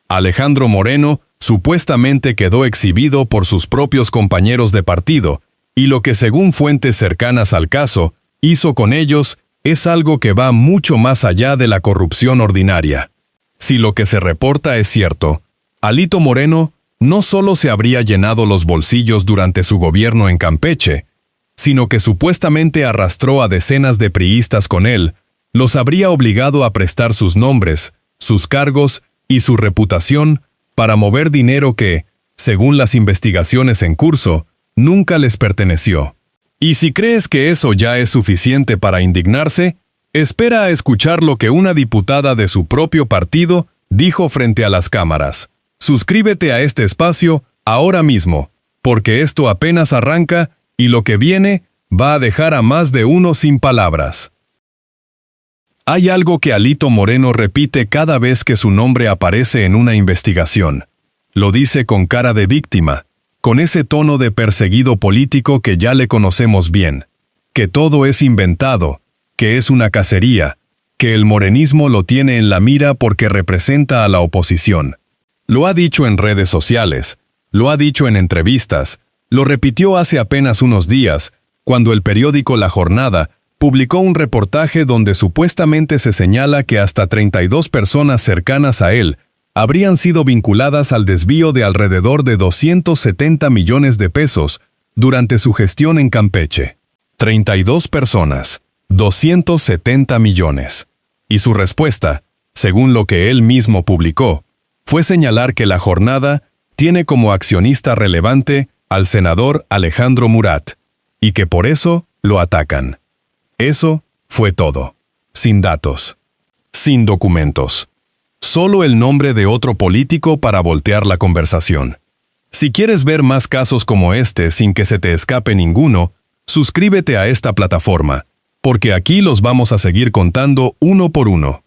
Alejandro Moreno supuestamente quedó exhibido por sus propios compañeros de partido, y lo que según fuentes cercanas al caso hizo con ellos es algo que va mucho más allá de la corrupción ordinaria. Si lo que se reporta es cierto, Alito Moreno no solo se habría llenado los bolsillos durante su gobierno en Campeche, sino que supuestamente arrastró a decenas de priistas con él, los habría obligado a prestar sus nombres, sus cargos y su reputación para mover dinero que, según las investigaciones en curso, nunca les perteneció. Y si crees que eso ya es suficiente para indignarse, espera a escuchar lo que una diputada de su propio partido dijo frente a las cámaras. Suscríbete a este espacio ahora mismo, porque esto apenas arranca y lo que viene va a dejar a más de uno sin palabras. Hay algo que Alito Moreno repite cada vez que su nombre aparece en una investigación. Lo dice con cara de víctima, con ese tono de perseguido político que ya le conocemos bien, que todo es inventado, que es una cacería, que el morenismo lo tiene en la mira porque representa a la oposición. Lo ha dicho en redes sociales, lo ha dicho en entrevistas, lo repitió hace apenas unos días, cuando el periódico La Jornada publicó un reportaje donde supuestamente se señala que hasta 32 personas cercanas a él habrían sido vinculadas al desvío de alrededor de 270 millones de pesos durante su gestión en Campeche. 32 personas, 270 millones. Y su respuesta, según lo que él mismo publicó, fue señalar que La Jornada tiene como accionista relevante al senador Alejandro Murat, y que por eso lo atacan. Eso fue todo. Sin datos. Sin documentos. Solo el nombre de otro político para voltear la conversación. Si quieres ver más casos como este sin que se te escape ninguno, suscríbete a esta plataforma, porque aquí los vamos a seguir contando uno por uno.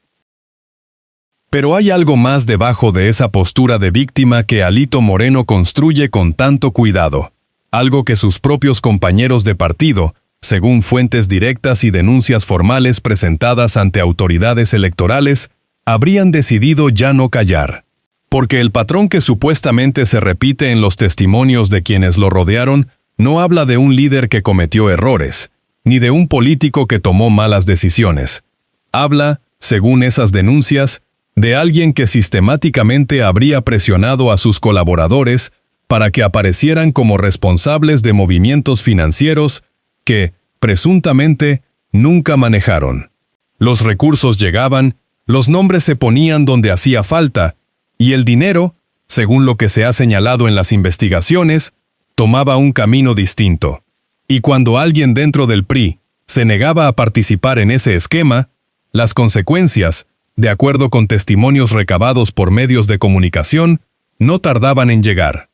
Pero hay algo más debajo de esa postura de víctima que Alito Moreno construye con tanto cuidado. Algo que sus propios compañeros de partido, según fuentes directas y denuncias formales presentadas ante autoridades electorales, habrían decidido ya no callar. Porque el patrón que supuestamente se repite en los testimonios de quienes lo rodearon no habla de un líder que cometió errores, ni de un político que tomó malas decisiones. Habla, según esas denuncias, de alguien que sistemáticamente habría presionado a sus colaboradores para que aparecieran como responsables de movimientos financieros que, presuntamente, nunca manejaron. Los recursos llegaban, los nombres se ponían donde hacía falta, y el dinero, según lo que se ha señalado en las investigaciones, tomaba un camino distinto. Y cuando alguien dentro del PRI se negaba a participar en ese esquema, las consecuencias, de acuerdo con testimonios recabados por medios de comunicación, no tardaban en llegar.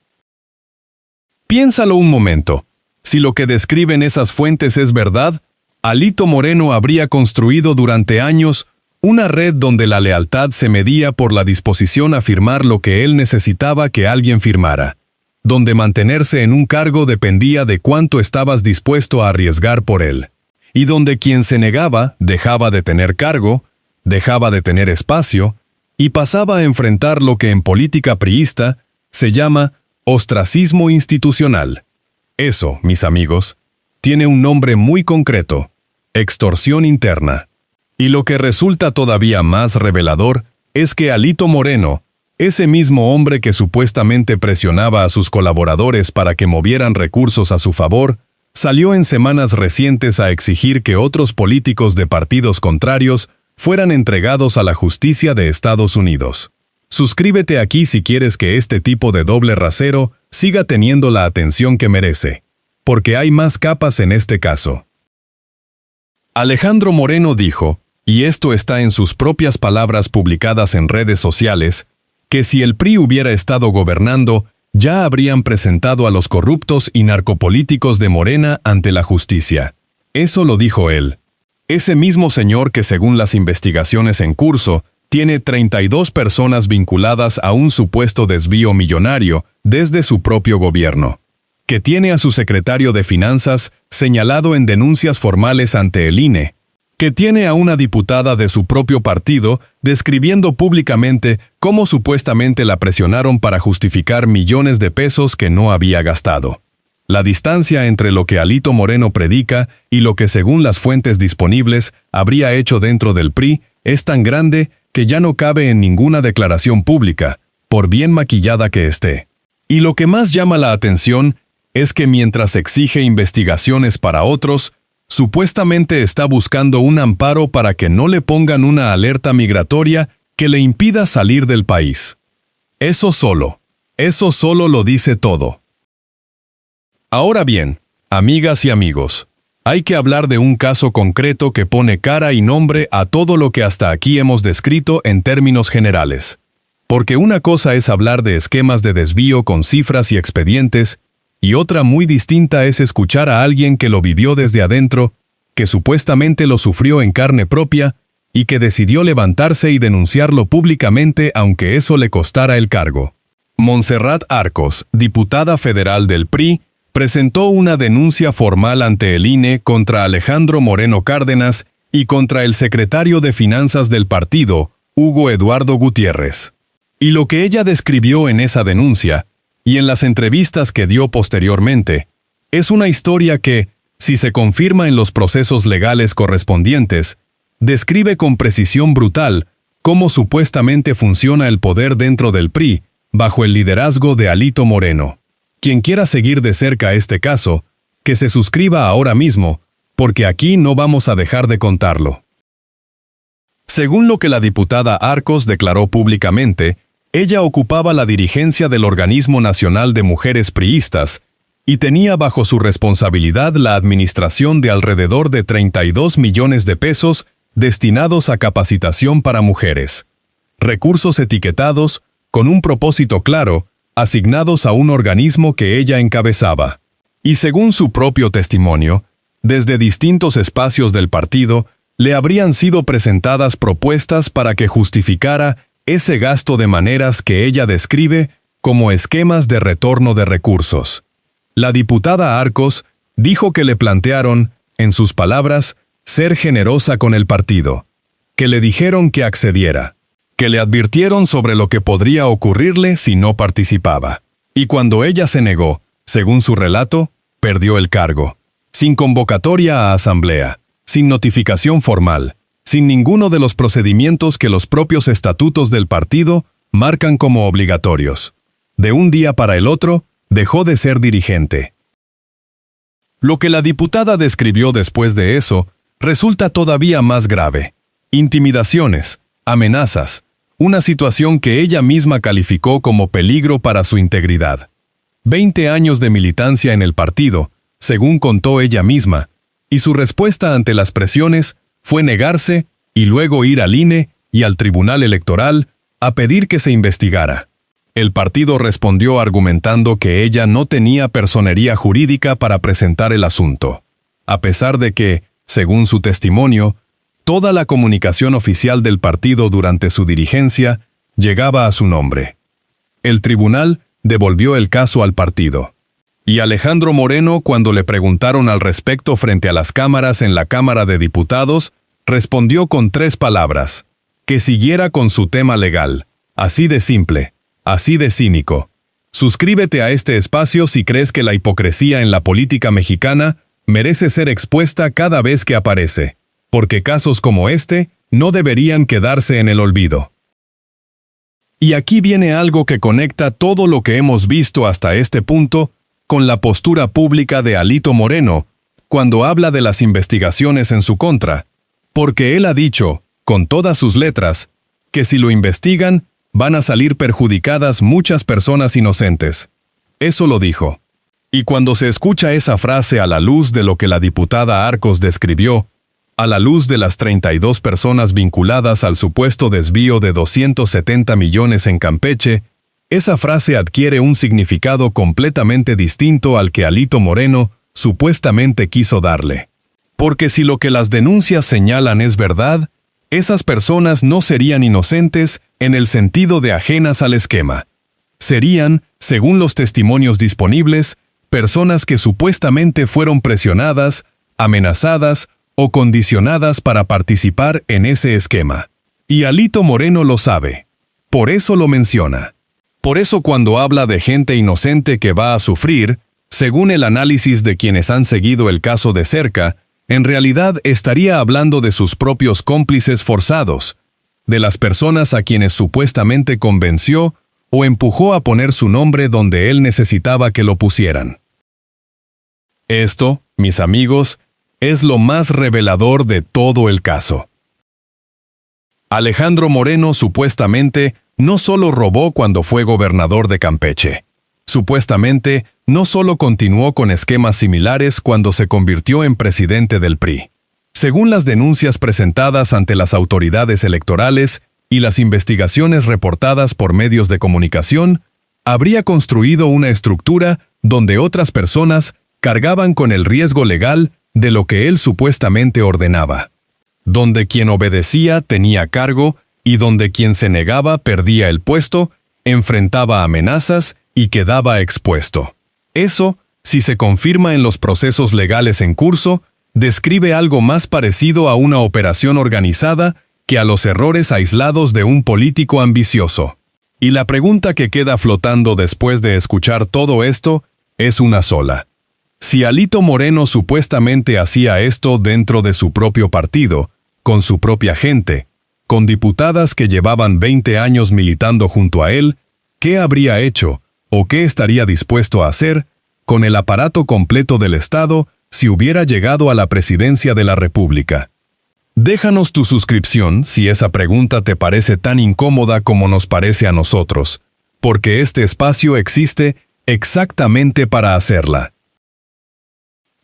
Piénsalo un momento. Si lo que describen esas fuentes es verdad, Alito Moreno habría construido durante años una red donde la lealtad se medía por la disposición a firmar lo que él necesitaba que alguien firmara, donde mantenerse en un cargo dependía de cuánto estabas dispuesto a arriesgar por él, y donde quien se negaba dejaba de tener cargo, dejaba de tener espacio, y pasaba a enfrentar lo que en política priista se llama ostracismo institucional. Eso, mis amigos, tiene un nombre muy concreto: extorsión interna. Y lo que resulta todavía más revelador es que Alito Moreno, ese mismo hombre que supuestamente presionaba a sus colaboradores para que movieran recursos a su favor, salió en semanas recientes a exigir que otros políticos de partidos contrarios fueran entregados a la justicia de Estados Unidos. Suscríbete aquí si quieres que este tipo de doble rasero siga teniendo la atención que merece, porque hay más capas en este caso. Alejandro Moreno dijo, y esto está en sus propias palabras publicadas en redes sociales, que si el PRI hubiera estado gobernando, ya habrían presentado a los corruptos y narcopolíticos de Morena ante la justicia. Eso lo dijo él. Ese mismo señor que, según las investigaciones en curso, tiene 32 personas vinculadas a un supuesto desvío millonario desde su propio gobierno, que tiene a su secretario de Finanzas señalado en denuncias formales ante el INE, que tiene a una diputada de su propio partido describiendo públicamente cómo supuestamente la presionaron para justificar millones de pesos que no había gastado. La distancia entre lo que Alito Moreno predica y lo que según las fuentes disponibles habría hecho dentro del PRI es tan grande que ya no cabe en ninguna declaración pública, por bien maquillada que esté. Y lo que más llama la atención es que mientras exige investigaciones para otros, supuestamente está buscando un amparo para que no le pongan una alerta migratoria que le impida salir del país. Eso solo lo dice todo. Ahora bien, amigas y amigos, hay que hablar de un caso concreto que pone cara y nombre a todo lo que hasta aquí hemos descrito en términos generales. Porque una cosa es hablar de esquemas de desvío con cifras y expedientes, y otra muy distinta es escuchar a alguien que lo vivió desde adentro, que supuestamente lo sufrió en carne propia, y que decidió levantarse y denunciarlo públicamente aunque eso le costara el cargo. Montserrat Arcos, diputada federal del PRI, presentó una denuncia formal ante el INE contra Alejandro Moreno Cárdenas y contra el secretario de Finanzas del partido, Hugo Eduardo Gutiérrez. Y lo que ella describió en esa denuncia, y en las entrevistas que dio posteriormente, es una historia que, si se confirma en los procesos legales correspondientes, describe con precisión brutal cómo supuestamente funciona el poder dentro del PRI, bajo el liderazgo de Alito Moreno. Quien quiera seguir de cerca este caso, que se suscriba ahora mismo, porque aquí no vamos a dejar de contarlo. Según lo que la diputada Arcos declaró públicamente, ella ocupaba la dirigencia del Organismo Nacional de Mujeres Priistas y tenía bajo su responsabilidad la administración de alrededor de 32 millones de pesos destinados a capacitación para mujeres. Recursos etiquetados, con un propósito claro, asignados a un organismo que ella encabezaba. Y según su propio testimonio, desde distintos espacios del partido, le habrían sido presentadas propuestas para que justificara ese gasto de maneras que ella describe como esquemas de retorno de recursos. La diputada Arcos dijo que le plantearon, en sus palabras, ser generosa con el partido, que le dijeron que accediera, que le advirtieron sobre lo que podría ocurrirle si no participaba. Y cuando ella se negó, según su relato, perdió el cargo, sin convocatoria a asamblea, sin notificación formal, sin ninguno de los procedimientos que los propios estatutos del partido marcan como obligatorios. De un día para el otro, dejó de ser dirigente. Lo que la diputada describió después de eso resulta todavía más grave. Intimidaciones, amenazas, una situación que ella misma calificó como peligro para su integridad. 20 años de militancia en el partido, según contó ella misma, y su respuesta ante las presiones fue negarse y luego ir al INE y al Tribunal Electoral a pedir que se investigara. El partido respondió argumentando que ella no tenía personería jurídica para presentar el asunto, a pesar de que, según su testimonio, toda la comunicación oficial del partido durante su dirigencia llegaba a su nombre. El tribunal devolvió el caso al partido. Y Alejandro Moreno, cuando le preguntaron al respecto frente a las cámaras en la Cámara de Diputados, respondió con 3 palabras: que siguiera con su tema legal. Así de simple, así de cínico. Suscríbete a este espacio si crees que la hipocresía en la política mexicana merece ser expuesta cada vez que aparece, porque casos como este no deberían quedarse en el olvido. Y aquí viene algo que conecta todo lo que hemos visto hasta este punto con la postura pública de Alito Moreno, cuando habla de las investigaciones en su contra, porque él ha dicho, con todas sus letras, que si lo investigan, van a salir perjudicadas muchas personas inocentes. Eso lo dijo. Y cuando se escucha esa frase a la luz de lo que la diputada Arcos describió, a la luz de las 32 personas vinculadas al supuesto desvío de 270 millones en Campeche, esa frase adquiere un significado completamente distinto al que Alito Moreno supuestamente quiso darle. Porque si lo que las denuncias señalan es verdad, esas personas no serían inocentes en el sentido de ajenas al esquema. Serían, según los testimonios disponibles, personas que supuestamente fueron presionadas, amenazadas o condicionadas para participar en ese esquema. Y Alito Moreno lo sabe. Por eso lo menciona. Por eso cuando habla de gente inocente que va a sufrir, según el análisis de quienes han seguido el caso de cerca, en realidad estaría hablando de sus propios cómplices forzados, de las personas a quienes supuestamente convenció o empujó a poner su nombre donde él necesitaba que lo pusieran. Esto, mis amigos, es lo más revelador de todo el caso. Alejandro Moreno supuestamente no solo robó cuando fue gobernador de Campeche. Supuestamente no solo continuó con esquemas similares cuando se convirtió en presidente del PRI. Según las denuncias presentadas ante las autoridades electorales y las investigaciones reportadas por medios de comunicación, habría construido una estructura donde otras personas cargaban con el riesgo legal de lo que él supuestamente ordenaba, donde quien obedecía tenía cargo y donde quien se negaba perdía el puesto, enfrentaba amenazas y quedaba expuesto. Eso, si se confirma en los procesos legales en curso, describe algo más parecido a una operación organizada que a los errores aislados de un político ambicioso. Y la pregunta que queda flotando después de escuchar todo esto es una sola. Si Alito Moreno supuestamente hacía esto dentro de su propio partido, con su propia gente, con diputadas que llevaban 20 años militando junto a él, ¿qué habría hecho o qué estaría dispuesto a hacer con el aparato completo del Estado si hubiera llegado a la presidencia de la República? Déjanos tu suscripción si esa pregunta te parece tan incómoda como nos parece a nosotros, porque este espacio existe exactamente para hacerla.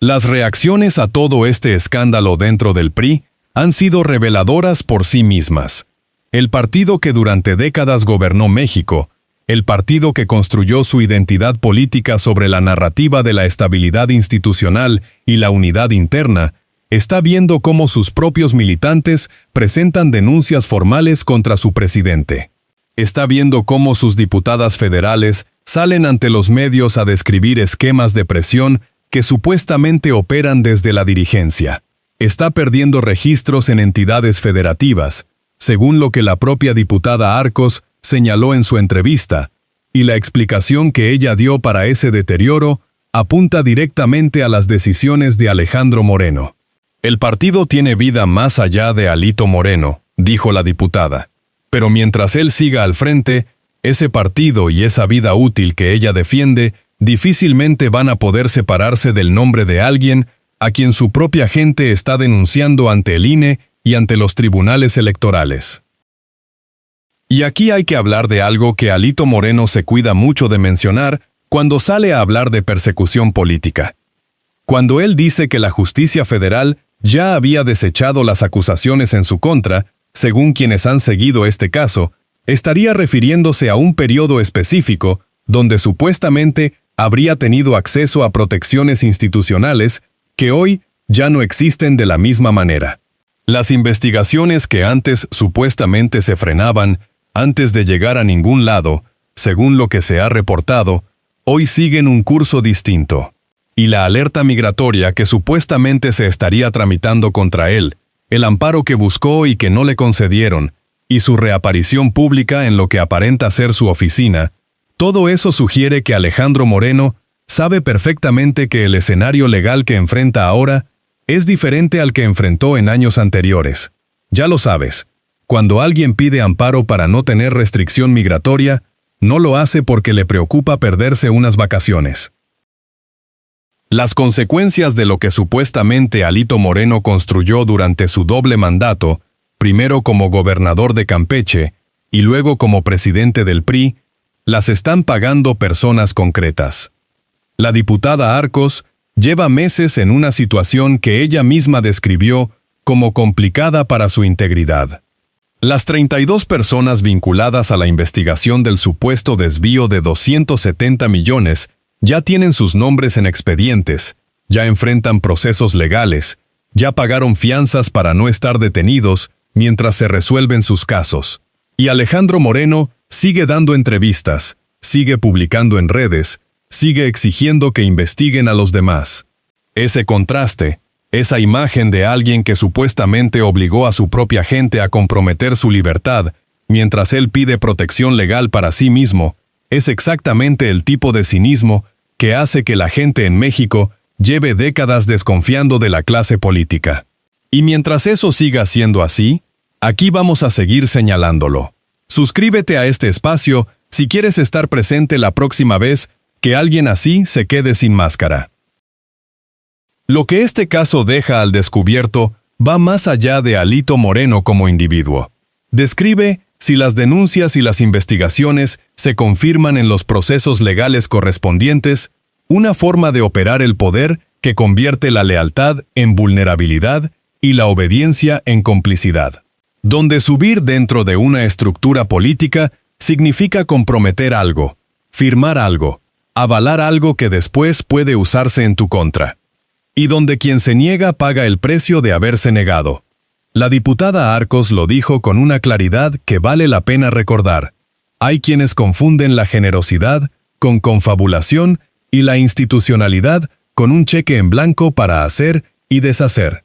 Las reacciones a todo este escándalo dentro del PRI han sido reveladoras por sí mismas. El partido que durante décadas gobernó México, el partido que construyó su identidad política sobre la narrativa de la estabilidad institucional y la unidad interna, está viendo cómo sus propios militantes presentan denuncias formales contra su presidente. Está viendo cómo sus diputadas federales salen ante los medios a describir esquemas de presión que supuestamente operan desde la dirigencia. Está perdiendo registros en entidades federativas, según lo que la propia diputada Arcos señaló en su entrevista, y la explicación que ella dio para ese deterioro apunta directamente a las decisiones de Alejandro Moreno. El partido tiene vida más allá de Alito Moreno, dijo la diputada, pero mientras él siga al frente, ese partido y esa vida útil que ella defiende difícilmente van a poder separarse del nombre de alguien a quien su propia gente está denunciando ante el INE y ante los tribunales electorales. Y aquí hay que hablar de algo que Alito Moreno se cuida mucho de mencionar cuando sale a hablar de persecución política. Cuando él dice que la justicia federal ya había desechado las acusaciones en su contra, según quienes han seguido este caso, estaría refiriéndose a un periodo específico donde supuestamente habría tenido acceso a protecciones institucionales que hoy ya no existen de la misma manera. Las investigaciones que antes supuestamente se frenaban antes de llegar a ningún lado, según lo que se ha reportado, hoy siguen un curso distinto. Y la alerta migratoria que supuestamente se estaría tramitando contra él, el amparo que buscó y que no le concedieron, y su reaparición pública en lo que aparenta ser su oficina, todo eso sugiere que Alejandro Moreno sabe perfectamente que el escenario legal que enfrenta ahora es diferente al que enfrentó en años anteriores. Ya lo sabes, cuando alguien pide amparo para no tener restricción migratoria, no lo hace porque le preocupa perderse unas vacaciones. Las consecuencias de lo que supuestamente Alito Moreno construyó durante su doble mandato, primero como gobernador de Campeche y luego como presidente del PRI, las están pagando personas concretas. La diputada Arcos lleva meses en una situación que ella misma describió como complicada para su integridad. Las 32 personas vinculadas a la investigación del supuesto desvío de 270 millones ya tienen sus nombres en expedientes, ya enfrentan procesos legales, ya pagaron fianzas para no estar detenidos mientras se resuelven sus casos. Y Alejandro Moreno sigue dando entrevistas, sigue publicando en redes, sigue exigiendo que investiguen a los demás. Ese contraste, Esa imagen de alguien que supuestamente obligó a su propia gente a comprometer su libertad, mientras él pide protección legal para sí mismo, es exactamente el tipo de cinismo que hace que la gente en México lleve décadas desconfiando de la clase política. Y mientras eso siga siendo así, aquí vamos a seguir señalándolo. Suscríbete a este espacio si quieres estar presente la próxima vez que alguien así se quede sin máscara. Lo que este caso deja al descubierto va más allá de Alito Moreno como individuo. Describe, si las denuncias y las investigaciones se confirman en los procesos legales correspondientes, una forma de operar el poder que convierte la lealtad en vulnerabilidad y la obediencia en complicidad. Donde subir dentro de una estructura política significa comprometer algo, firmar algo, avalar algo que después puede usarse en tu contra. Y donde quien se niega paga el precio de haberse negado. La diputada Arcos lo dijo con una claridad que vale la pena recordar. Hay quienes confunden la generosidad con confabulación y la institucionalidad con un cheque en blanco para hacer y deshacer.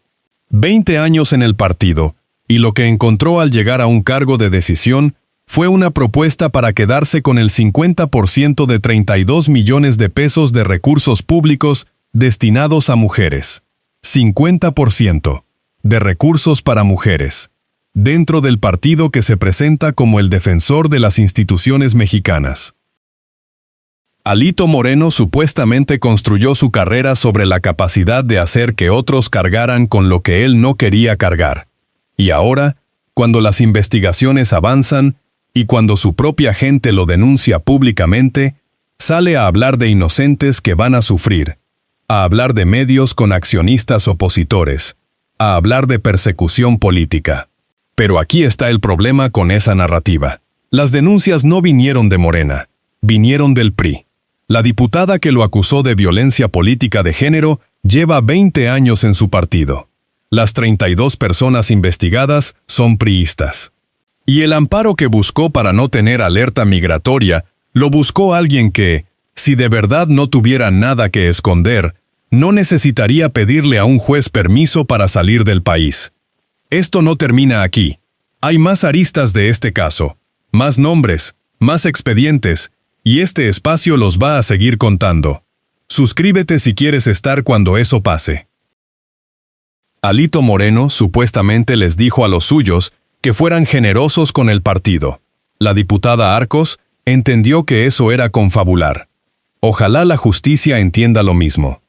20 años en el partido, y lo que encontró al llegar a un cargo de decisión fue una propuesta para quedarse con el 50% de 32 millones de pesos de recursos públicos destinados a mujeres. 50% de recursos para mujeres, dentro del partido que se presenta como el defensor de las instituciones mexicanas. Alito Moreno supuestamente construyó su carrera sobre la capacidad de hacer que otros cargaran con lo que él no quería cargar. Y ahora, cuando las investigaciones avanzan y cuando su propia gente lo denuncia públicamente, sale a hablar de inocentes que van a sufrir, a hablar de medios con accionistas opositores, a hablar de persecución política. Pero aquí está el problema con esa narrativa. Las denuncias no vinieron de Morena, vinieron del PRI. La diputada que lo acusó de violencia política de género lleva 20 años en su partido. Las 32 personas investigadas son priistas. Y el amparo que buscó para no tener alerta migratoria, lo buscó alguien que, si de verdad no tuviera nada que esconder, no necesitaría pedirle a un juez permiso para salir del país. Esto no termina aquí. Hay más aristas de este caso, más nombres, más expedientes, y este espacio los va a seguir contando. Suscríbete si quieres estar cuando eso pase. Alito Moreno supuestamente les dijo a los suyos que fueran generosos con el partido. La diputada Arcos entendió que eso era confabular. Ojalá la justicia entienda lo mismo.